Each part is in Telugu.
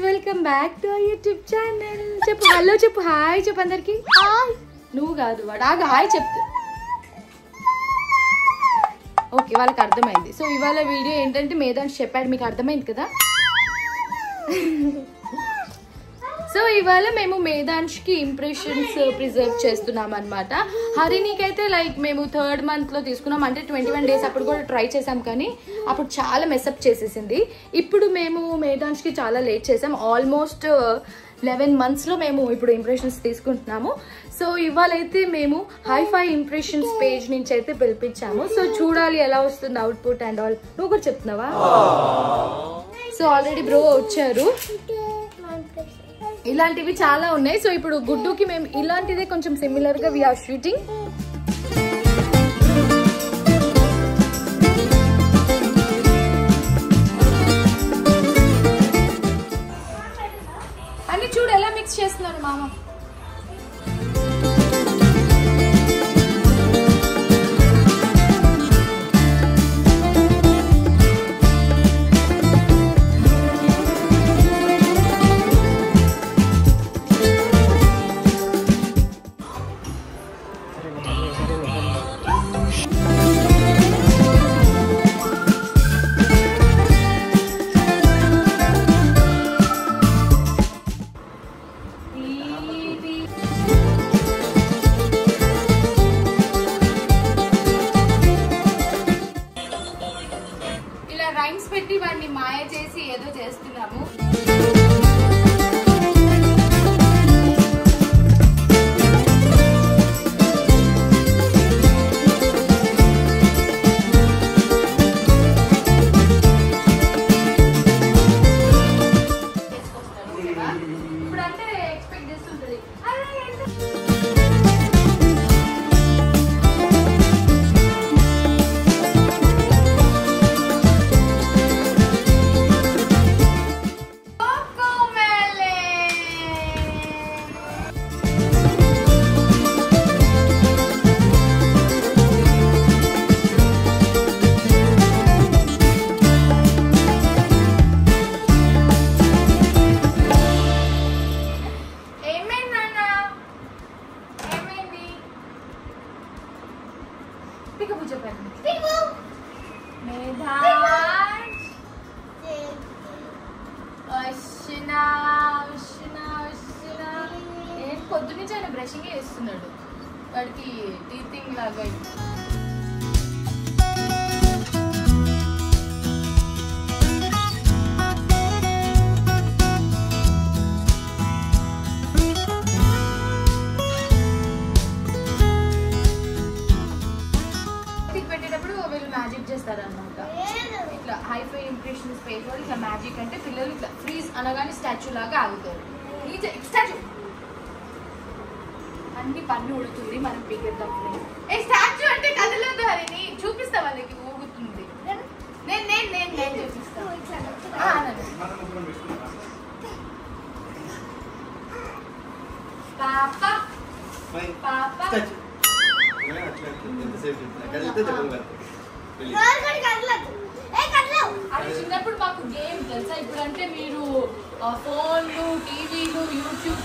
Welcome back to our YouTube channel. చెప్పు హలో చెప్పు, హాయ్ చెప్పు అందరికి. హాయ్ నువ్వు కాదు వాడు హాయ్ చెప్తే ఓకే వాళ్ళకి అర్థమైంది. సో ఇవాళ వీడియో ఏంటంటే మేధాంష్ చెప్పాడు, మీకు అర్థమైంది కదా. సో ఇవాళ మేము మేధాంష్కి ఇంప్రెషన్స్ ప్రిజర్వ్ చేస్తున్నాం అనమాట. హరిణికి అయితే లైక్ మేము 3rd monthలో తీసుకున్నాం, అంటే 21 days అప్పుడు కూడా ట్రై చేసాం కానీ అప్పుడు చాలా మెసప్ చేసేసింది. ఇప్పుడు మేము మేధాంష్కి చాలా లేట్ చేసాం, ఆల్మోస్ట్ 11 monthsలో మేము ఇప్పుడు ఇంప్రెషన్స్ తీసుకుంటున్నాము. సో ఇవాళైతే మేము హైఫై ఇంప్రెషన్స్ పేజ్ నుంచి అయితే పిలిపించాము. సో చూడాలి ఎలా వస్తుంది అవుట్పుట్ అండ్ ఆల్. నువ్వు కూడా చెప్తున్నావా? సో ఆల్రెడీ బ్రో వచ్చారు. ఇలాంటివి చాలా ఉన్నాయి. సో ఇప్పుడు గుడ్డుకి మేము ఇలాంటిదే కొంచెం సిమిలర్గా వీఆర్ షూటింగ్. అని చూడు ఎలా మిక్స్ చేస్తున్నారు మామ. రైమ్స్ పెట్టి వాడిని మాయ చేసి ఏదో చేస్తున్నాము. ఇప్పుడు అంటే ఎక్స్పెక్ట్ చేస్తుంటది. పొద్దు నుంచి ఆయన బ్రషింగ్ చేస్తున్నాడు, వాడికి టీతింగ్ లాగా. పెట్టేటప్పుడు వీళ్ళు మ్యాజిక్ చేస్తారనమాట. ఇట్లా హైఫై ఇంప్రెషన్ స్పేస్ వాళ్ళు ఇట్లా మ్యాజిక్ అంటే పిల్లలు ఇట్లా ఫ్రీజ్ అనగానే స్టాచ్యూ లాగా ఆగుతారు. స్టాచ్యూ అన్ని పన్ను ఉడుతుంది, మనం పీకేద్దాం. ఏ స్టాచ్యూ అంటే కదలొద్దు హరిని, చూపిస్తా వాళ్ళకి ఊగుతుంది. నేను చూపిస్తా. పాప పాప అది చిన్నప్పుడు మాకు గేమ్ తెలుసా. ఇప్పుడు అంటే మీరు ఫోన్లు, టీవీలు, యూట్యూబ్.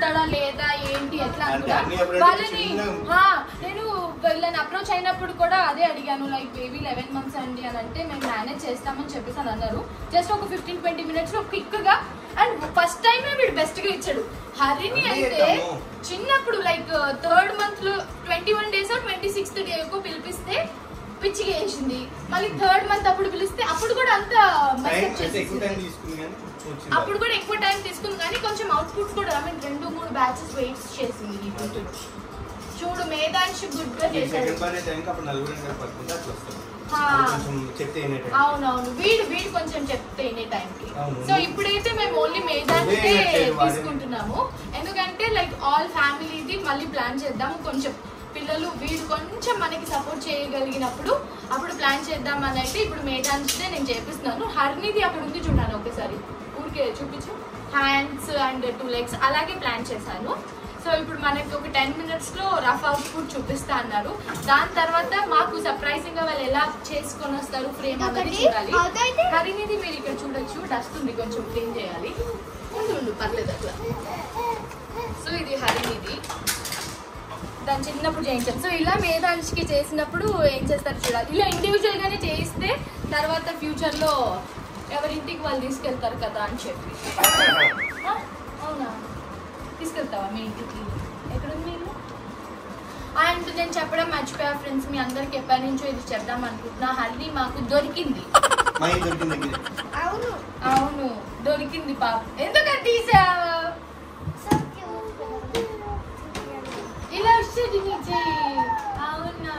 ఒప్పుకుంటాడా లేదా ఏంటి ఎట్లా వాళ్ళని నేను వీళ్ళని అప్రోచ్ అయినప్పుడు కూడా అదే అడిగాను, లైక్ బేబీ 11 months అండి అని అంటే మేము మేనేజ్ చేస్తామని చెప్పేసి అని అన్నారు. జస్ట్ ఒక 15-20 minutes లో క్విక్ గా. అండ్ ఫస్ట్ టైమే వీడు బెస్ట్ గా ఇచ్చాడు. హరిని అయితే చిన్నప్పుడు లైక్ 3rd month లో 21 days 26th day పిలిపిస్తే పిచ్చిగా వేసింది. మళ్ళీ 3rd month అప్పుడు పిలిస్తే అప్పుడు కూడా అంత అప్పుడు కూడా ఎక్కువ టైం తీసుకుంది కానీ కొంచెం అవుట్పుట్ కూడా 2-3 batches వెయిట్స్ చేసింది. చూడు మేధాంశి గుడ్ గా చేశాడు. అవునవును వీడు కొంచెం చెప్తే ఇనే టైంకి. సో ఇప్పుడైతే మేము ఓన్లీ మేధాంశి తీసుకుంటున్నాము, ఎందుకంటే లైక్ ఆల్ ఫ్యామిలీది మళ్ళీ ప్లాన్ చేద్దాము. కొంచెం పిల్లలు వీడు కొంచెం మనకి సపోర్ట్ చేయగలిగినప్పుడు అప్పుడు ప్లాన్ చేద్దాం అని అయితే ఇప్పుడు మేధాంశినే నేను చేపిస్తున్నాను. హరినిది అక్కడ ఉంది చూడాను, ఒకసారి ఊరికే చూపించు. హ్యాండ్స్ అండ్ 2 legs అలాగే ప్లాన్ చేశాను. సో ఇప్పుడు మనకి ఒక 10 minutes లో రఫ్ అవుట్పుట్ చూపిస్తా అన్నారు. దాని తర్వాత మాకు సర్ప్రైజింగ్ గా వాళ్ళు ఎలా చేసుకొని వస్తారు ఫ్రేమ్ అనేది చూడాలి. హరినిది మీరు ఇక్కడ చూడొచ్చు, డస్ట్ ఉంది కొంచెం క్లీన్ చేయాలి. ఉండు పర్లేదు అట్లా. సో ఇది హరినిది, దాని చిన్నప్పుడు చేయించారు. సో ఇలా మేధాంశికి చేసినప్పుడు ఏం చేస్తారు చూడాలి. ఇలా ఇండివిజువల్ గానే చేయిస్తే తర్వాత ఫ్యూచర్ లో ఎవరింటికి వాళ్ళు తీసుకెళ్తారు కదా అని చెప్పి. అవునా తీసుకెళ్తావా మీ ఇంటికి? ఎక్కడుంది మీరు? అండ్ నేను చెప్పడం మర్చిపోయా ఫ్రెండ్స్, మీ అందరికి ఎప్పటి నుంచో ఇది చెప్దాం అనుకుంటున్నా. హల్దీ మాకు దొరికింది. అవును దొరికింది పాప. ఎందుకంటే తీసావా ఇలా వచ్చేది నీచే? అవునా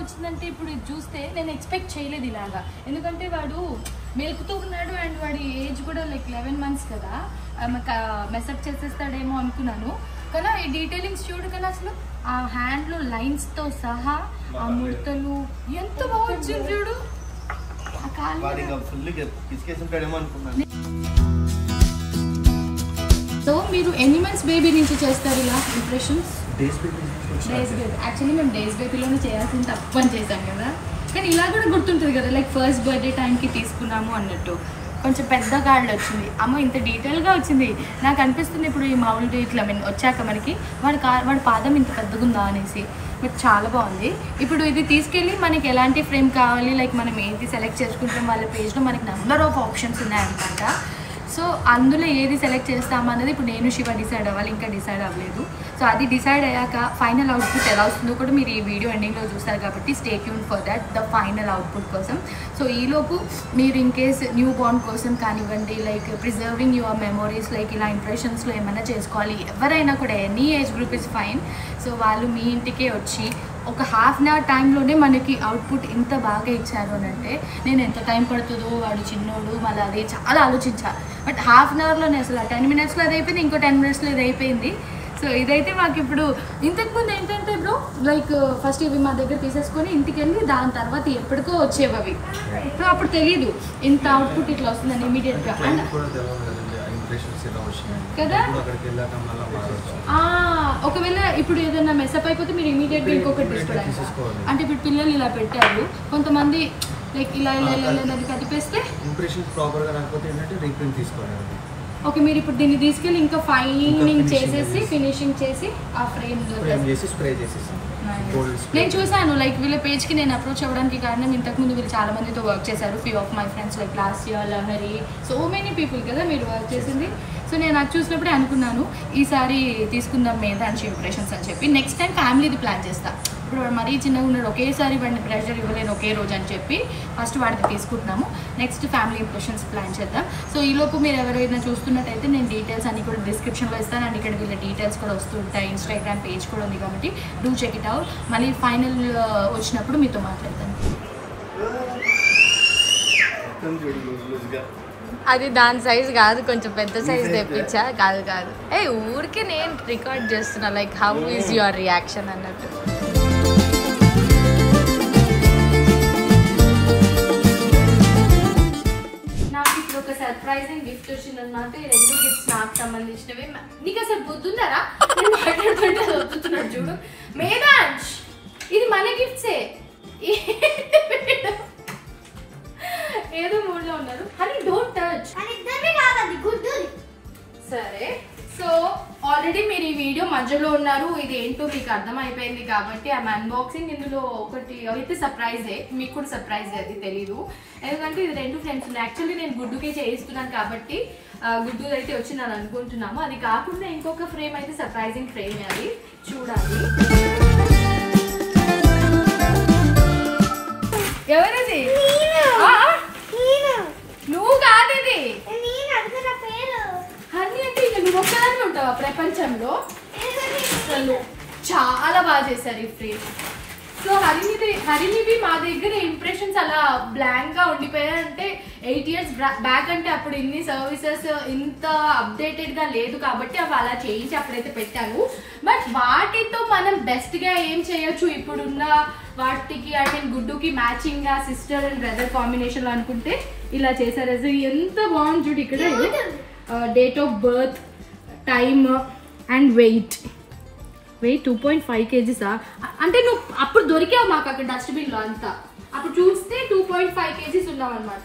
వచ్చిందంటే ఇప్పుడు ఇది చూస్తే నేను ఎక్స్పెక్ట్ చేయలేదు ఇలాగా, ఎందుకంటే వాడు మెలుకుతూ ఉన్నాడు అండ్ వాడి ఏజ్ కూడా లైక్ 11 months కదా, మెసప్ చేసేస్తాడేమో అనుకున్నాను. కానీ ఈ డీటెయిలింగ్స్ చూడు కదా, అసలు ఆ హ్యాండ్లో లైన్స్తో సహా ఆ ముడతలు ఎంత బాగా వచ్చింది చూడు. ఆ కాలు సో మీరు ఎన్ని మంత్స్ బేబీ నుంచి చేస్తారు ఇలా ఇంప్రెషన్స్? Days baby. యాక్చువల్లీ మేము డేస్ బేబీలోనే చేయాల్సింది తప్పు అని చేసాం కదా, కానీ ఇలా కూడా గుర్తుంటుంది కదా, లైక్ ఫస్ట్ బర్త్డే టైంకి తీసుకున్నాము అన్నట్టు. కొంచెం పెద్ద కార్డు వచ్చింది, అమ్మ ఇంత డీటెయిల్గా వచ్చింది. నాకు అనిపిస్తుంది ఇప్పుడు ఈ మామూలు ఇట్లా వచ్చాక మనకి వాడి పాదం ఇంత పెద్దగా ఉందా అనేసి. బట్ చాలా బాగుంది. ఇప్పుడు ఇది తీసుకెళ్ళి మనకి ఎలాంటి ఫ్రేమ్ కావాలి, లైక్ మనం ఏంటి సెలెక్ట్ చేసుకుంటాం వాళ్ళ పేజ్లో మనకి నెంబర్ ఆఫ్ ఆప్షన్స్ ఉన్నాయన్నమాట. సో అందులో ఏది సెలెక్ట్ చేస్తామన్నది ఇప్పుడు నేను శివ డిసైడ్ అవ్వాలి, ఇంకా డిసైడ్ అవ్వలేదు. సో అది డిసైడ్ అయ్యాక ఫైనల్ అవుట్పుట్ ఎలా వస్తుందో కూడా మీరు ఈ వీడియో ఎండింగ్లో చూస్తారు కాబట్టి stay tune for that the final output కోసం. సో ఈలోపు మీరు ఇన్ కేస్ న్యూ బార్న్ కోసం కానివ్వండి, like preserving your memories, like ఇలా ఇంప్రెషన్స్లో ఏమైనా చేసుకోవాలి, ఎవరైనా కూడా any age group is fine. So వాళ్ళు మీ ఇంటికే వచ్చి ఒక ½ hour టైంలోనే మనకి అవుట్పుట్ ఇంత బాగా ఇచ్చారు అని అంటే నేను ఎంత టైం పడుతుందో, వాడు చిన్నోడు మళ్ళీ అదే చాలా ఆలోచించా. బట్ ½ hourలోనే అసలు 10 minutesలో అది అయిపోయింది, ఇంకో 10 minutesలో ఇది అయిపోయింది. సో ఇదైతే మాకు ఇప్పుడు ఇంతకుముందు ఏంటంటే బ్రో లైక్ ఫస్ట్ ఇవి మా దగ్గర తీసేసుకొని ఇంటికి వెళ్ళి దాని తర్వాత ఎప్పటికో వచ్చేవి అవి. సో అప్పుడు తెలీదు ఇంత అవుట్పుట్ ఇట్లా వస్తుందని ఇమీడియట్గా కదా. ఒకవేళ ఇప్పుడు ఏదైనా మెసప్ అయిపోతే మీరు ఇమీడియట్గా ఇంకొకటి తీసుకోవడానికి, అంటే ఇప్పుడు పిల్లలు ఇలా పెట్టారు కొంతమంది లైక్ ఇలా ఇలా ఇలా కదిపేస్తే ఇంప్రెషన్ ప్రాపర్గా రాకపోతే ఏంటంటే రీప్రింట్ తీసుకోవాలి. ఓకే మీరు ఇప్పుడు దీన్ని తీసుకెళ్ళి ఇంకా ఫైనింగ్ చేసేసి ఫినిషింగ్ చేసి ఆ ఫ్రేమ్ చేసి స్ప్రే చేసేసి. నేను చూసాను లైక్ వీళ్ళ పేజ్కి నేను అప్రోచ్ అవ్వడానికి కారణం ఇంతకుముందు వీళ్ళు చాలా మందితో వర్క్ చేశారు. Few of my friends like last year Lahari, so many people కదా మీరు వర్క్ చేసింది. సో నేను అది చూసినప్పుడే అనుకున్నాను ఈసారి తీసుకుందాం మేధాంశి ఇంప్రెషన్స్ అని చెప్పి. నెక్స్ట్ టైం ఫ్యామిలీది ప్లాన్ చేస్తా. ఇప్పుడు వాడు మరీ చిన్నగా ఉన్నాడు, ఒకేసారి వాడిని ప్రెషర్ ఇవ్వలేను ఒకే రోజు అని చెప్పి ఫస్ట్ వాడికి తీసుకుంటున్నాము. నెక్స్ట్ ఫ్యామిలీ ఇంప్రెషన్స్ ప్లాన్ చేద్దాం. సో ఈలోపు మీరు ఎవరైనా చూస్తున్నట్టయితే నేను డీటెయిల్స్ అన్ని కూడా డిస్క్రిప్షన్లో ఇస్తాను అండ్ ఇక్కడ వీళ్ళ డీటెయిల్స్ కూడా వస్తుంటాయి. ఇన్స్టాగ్రామ్ పేజ్ కూడా ఉంది కాబట్టి డూ చెక్ ఇట్ అవుట్. మళ్ళీ ఫైనల్ వచ్చినప్పుడు మీతో మాట్లాడతాను. అది దాని సైజ్ కాదు, కొంచెం పెద్ద సైజ్ తెప్పించా. కాదు ఏ ఊరికే నేను రికార్డ్ చేస్తున్నా like how is your reaction అన్నట్టు. ఒక సర్ప్రైజింగ్ గిఫ్ట్ వచ్చిందన్నమాట. ఈ 2 గిఫ్ట్స్ నాకు సంబంధించినవి. నీకు అసలు బుద్ధుందరా? నేను మాట్లాడుతుంటే వద్దుతున్నాడు చూడు. మేధాంష్, ఇది మన గిఫ్ట్సే. ఏదో మూడ్లో ఉన్నారు. Honey don't touch. సరే, సో ఆల్రెడీ మీరు ఈ వీడియో మధ్యలో ఉన్నారు, ఇది ఏంటో మీకు అర్థమైపోయింది కాబట్టి ఐఎమ్ అన్బాక్సింగ్. ఇందులో ఒకటి అయితే సర్ప్రైజే, మీకు కూడా సర్ప్రైజే, అది తెలీదు. ఎందుకంటే ఇది 2 ఫ్రెండ్స్ ఉన్నాయి. యాక్చువల్లీ నేను గుడ్డుకే చేయిస్తున్నాను కాబట్టి గుడ్డు అయితే వచ్చిందని అనుకుంటున్నాము. అది కాకుండా ఇంకొక ఫ్రేమ్ అయితే సర్ప్రైజింగ్ ఫ్రేమ్, అది చూడాలి. ఎవరది? నువ్వు కాదు, ఇది హనీ. అంటే ఇక నువ్వు ఒక్కదాన్ని ఉంటావా ప్రపంచంలో? అసలు చాలా బాగా చేశారు ఈ ఫ్రేమ్. సో హరినివి మా దగ్గర ఇంప్రెషన్స్ అలా బ్లాంక్ గా ఉండిపోయాయంటే 8 years బ్యాక్. అంటే అప్పుడు ఇన్ని సర్వీసెస్ ఇంత అప్డేటెడ్ గా లేదు కాబట్టి అవి అలా చేయించి అప్పుడైతే పెట్టాను. బట్ వాటితో మనం బెస్ట్ గా ఏం చేయొచ్చు ఇప్పుడున్న వాటికి, ఐ మీన్ గుడ్డుకి మ్యాచింగ్ గా సిస్టర్ అండ్ బ్రదర్ కాంబినేషన్ లో అనుకుంటే ఇలా చేశారు. అసలు ఎంత బాగుంది చూడు. ఇక్కడ date of birth, time and weight 2.5 kgs. అంటే నువ్వు అప్పుడు దొరికావు మాకు అక్కడ డస్ట్బిన్ లో అంతా. అప్పుడు చూస్తే 2.5 kgs ఉన్నావు అనమాట.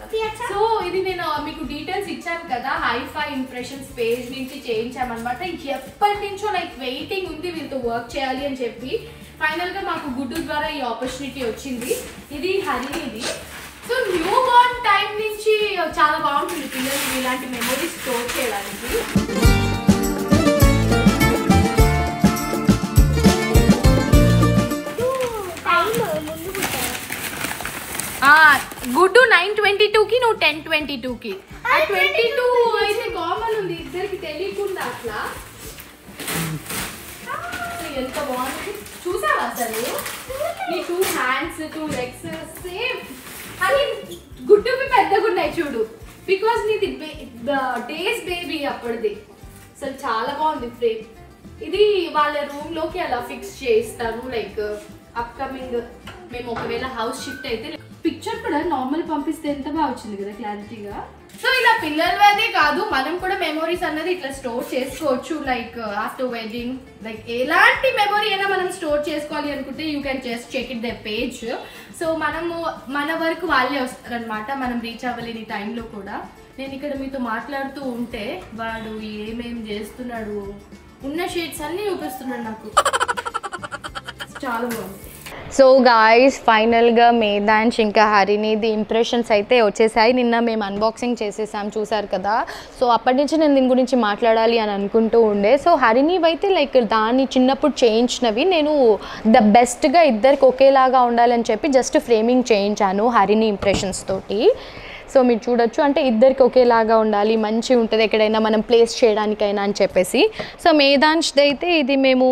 సో ఇది నేను మీకు డీటెయిల్స్ ఇచ్చాను కదా, హైఫై ఇంప్రెషన్స్ పేజ్ నుంచి చేయించామన్నమాట. ఎప్పటి నుంచో లైక్ వెయిటింగ్ ఉంది వీళ్ళతో వర్క్ చేయాలి అని చెప్పి. ఫైనల్ గా మాకు గుడ్డు ద్వారా ఈ ఆపర్చునిటీ వచ్చింది. ఇది హరినిది. సో న్యూ బార్న్ టైం నుంచి చాలా బాగుంటుంది పిల్లలు ఇలాంటి మెమరీస్ స్టోర్ చేయడానికి. గుడ్డు 9:22కి, నువ్వు 10:22కి. 22 అయితే కామన్ ఉంది ఇద్దరికి తెలియకుండా అట్లా. ఎంత బాగుంది చూసావా అసలు? నీ 2 hands 2 legs సేమ్. అని గుడ్డువి పెద్దగా ఉన్నాయి చూడు, బికాస్ నీది డేస్ బేబీ అప్పటిది. అసలు చాలా బాగుంది ఫ్రేమ్. ఇది వాళ్ళ రూమ్ లోకి అలా ఫిక్స్ చేయిస్తాను. లైక్ అప్కమింగ్ మేము ఒకవేళ హౌస్ షిఫ్ట్ అయితే. పిక్చర్ కూడా నార్మల్ పంపిస్తే ఎంత బాగా వచ్చింది కదా క్లారిటీగా. సో ఇలా పిల్లలదే కాదు, మనం కూడా మెమోరీస్ అన్నది ఇట్లా స్టోర్ చేసుకోవచ్చు. లైక్ ఆఫ్టర్ వెడ్డింగ్, లైక్ ఎలాంటి మెమొరీ అయినా మనం స్టోర్ చేసుకోవాలి అనుకుంటే you can just check it the page. So మనము మన వరకు వాళ్ళే వస్తారనమాట, మనం రీచ్ అవ్వలేని టైంలో కూడా. నేను ఇక్కడ మీతో మాట్లాడుతూ ఉంటే వాడు ఏమేం చేస్తున్నాడు, ఉన్న షేడ్స్ అన్నీ చూపిస్తున్నాడు నాకు. చాలా బాగుంది. సో గాయ్స్, ఫైనల్గా మేధాంష్ ఇంకా హరినిది ఇంప్రెషన్స్ అయితే వచ్చేసాయి. నిన్న మేము అన్బాక్సింగ్ చేసేసాం, చూసారు కదా. సో అప్పటి నుంచి నేను దీని గురించి మాట్లాడాలి అని అనుకుంటూ ఉండే. సో హరినివి అయితే లైక్ దాన్ని చిన్నప్పుడు చేయించినవి. నేను ద బెస్ట్గా ఇద్దరికి ఒకేలాగా ఉండాలని చెప్పి జస్ట్ ఫ్రేమింగ్ చేయించాను హరిని ఇంప్రెషన్స్ తోటి. సో మీరు చూడొచ్చు, అంటే ఇద్దరికి ఒకేలాగా ఉండాలి, మంచిగా ఉంటుంది ఎక్కడైనా మనం ప్లేస్ చేయడానికైనా అని చెప్పేసి. సో మేధాంష్ది అయితే ఇది మేము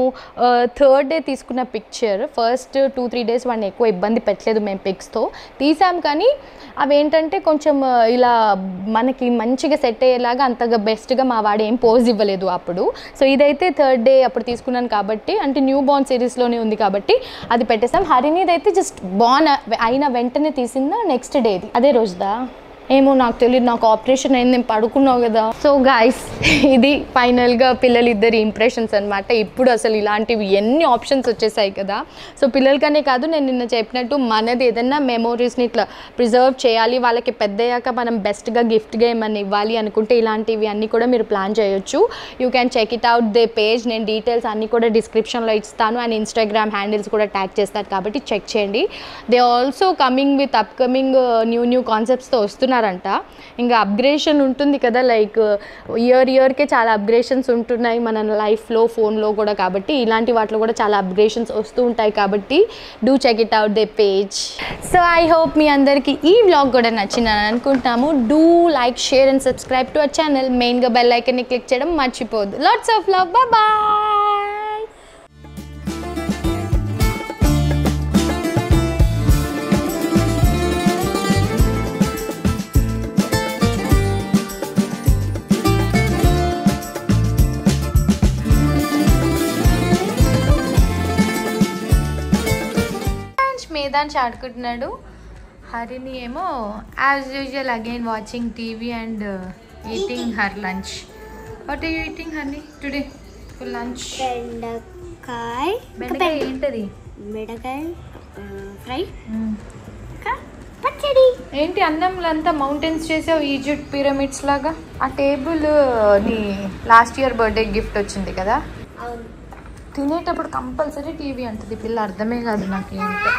3rd day తీసుకున్న పిక్చర్. ఫస్ట్ 2-3 days వాడిని ఎక్కువ ఇబ్బంది పెట్టలేదు మేము పిక్స్తో తీసాం, కానీ అవి ఏంటంటే కొంచెం ఇలా మనకి మంచిగా సెట్ అయ్యేలాగా అంతగా బెస్ట్గా మా వాడు ఏం పోజ్ ఇవ్వలేదు అప్పుడు. సో ఇదైతే 3rd day అప్పుడు తీసుకున్నాను కాబట్టి, అంటే న్యూ బార్న్ సిరీస్లోనే ఉంది కాబట్టి అది పెట్టేసాం. హరినిది అయితే జస్ట్ బార్న్ అయిన వెంటనే తీసిందా నెక్స్ట్ డే, అదే రోజుదా ఏమో నాకు తెలియదు, నాకు ఆపరేషన్ అయింది, నేను పడుకున్నావు కదా. సో గాయ్స్, ఇది ఫైనల్గా పిల్లలిద్దరి ఇంప్రెషన్స్ అనమాట. ఇప్పుడు అసలు ఇలాంటివి ఎన్ని ఆప్షన్స్ వచ్చేసాయి కదా. సో పిల్లలకనే కాదు, నేను నిన్న చెప్పినట్టు మనది ఏదైనా మెమోరీస్ని ఇట్లా ప్రిజర్వ్ చేయాలి, వాళ్ళకి పెద్దయ్యాక మనం బెస్ట్గా గిఫ్ట్గా ఏమన్నా ఇవ్వాలి అనుకుంటే ఇలాంటివి అన్నీ కూడా మీరు ప్లాన్ చేయొచ్చు. You can check it out the page. నేను డీటెయిల్స్ అన్నీ కూడా డిస్క్రిప్షన్లో ఇస్తాను అండ్ ఇన్స్టాగ్రామ్ హ్యాండిల్స్ కూడా ట్యాగ్ చేస్తాను కాబట్టి చెక్ చేయండి. They also coming with upcoming new కాన్సెప్ట్స్తో వస్తున్నారు అంట. ఇంకా అప్గ్రేషన్ ఉంటుంది కదా, లైక్ ఇయర్కే చాలా అప్గ్రేషన్స్ ఉంటున్నాయి మన లైఫ్లో, ఫోన్లో కూడా. కాబట్టి ఇలాంటి వాటిలో కూడా చాలా అప్గ్రేషన్స్ వస్తూ ఉంటాయి కాబట్టి do check it out the page. So I hope మీ అందరికీ ఈ వ్లాగ్ కూడా నచ్చిందని అనుకుంటాము. Do like, share and subscribe to our channel. మెయిన్గా బెల్ ఐకాన్ని క్లిక్ చేయడం మర్చిపోద్దు. Lots of love, bye. Medhansh ఆడుకుంటున్నాడు. హరిని ఏమో as usual again watching TV and eating her lunch. What are you eating Harini today for lunch? బెండకాయ ఏంటది? బెండకాయ ఫ్రై, ఏంటి అన్నంలో అంతా మౌంటైన్స్ చేసావు, ఈజిప్ట్ పిరమిడ్స్ లాగా. ఆ టేబుల్ నీ లాస్ట్ ఇయర్ బర్త్డే గిఫ్ట్ వచ్చింది కదా, తినేటప్పుడు కంపల్సరీ టీవీ అంటది పిల్ల, అర్థమే కాదు నాకు ఏంటో.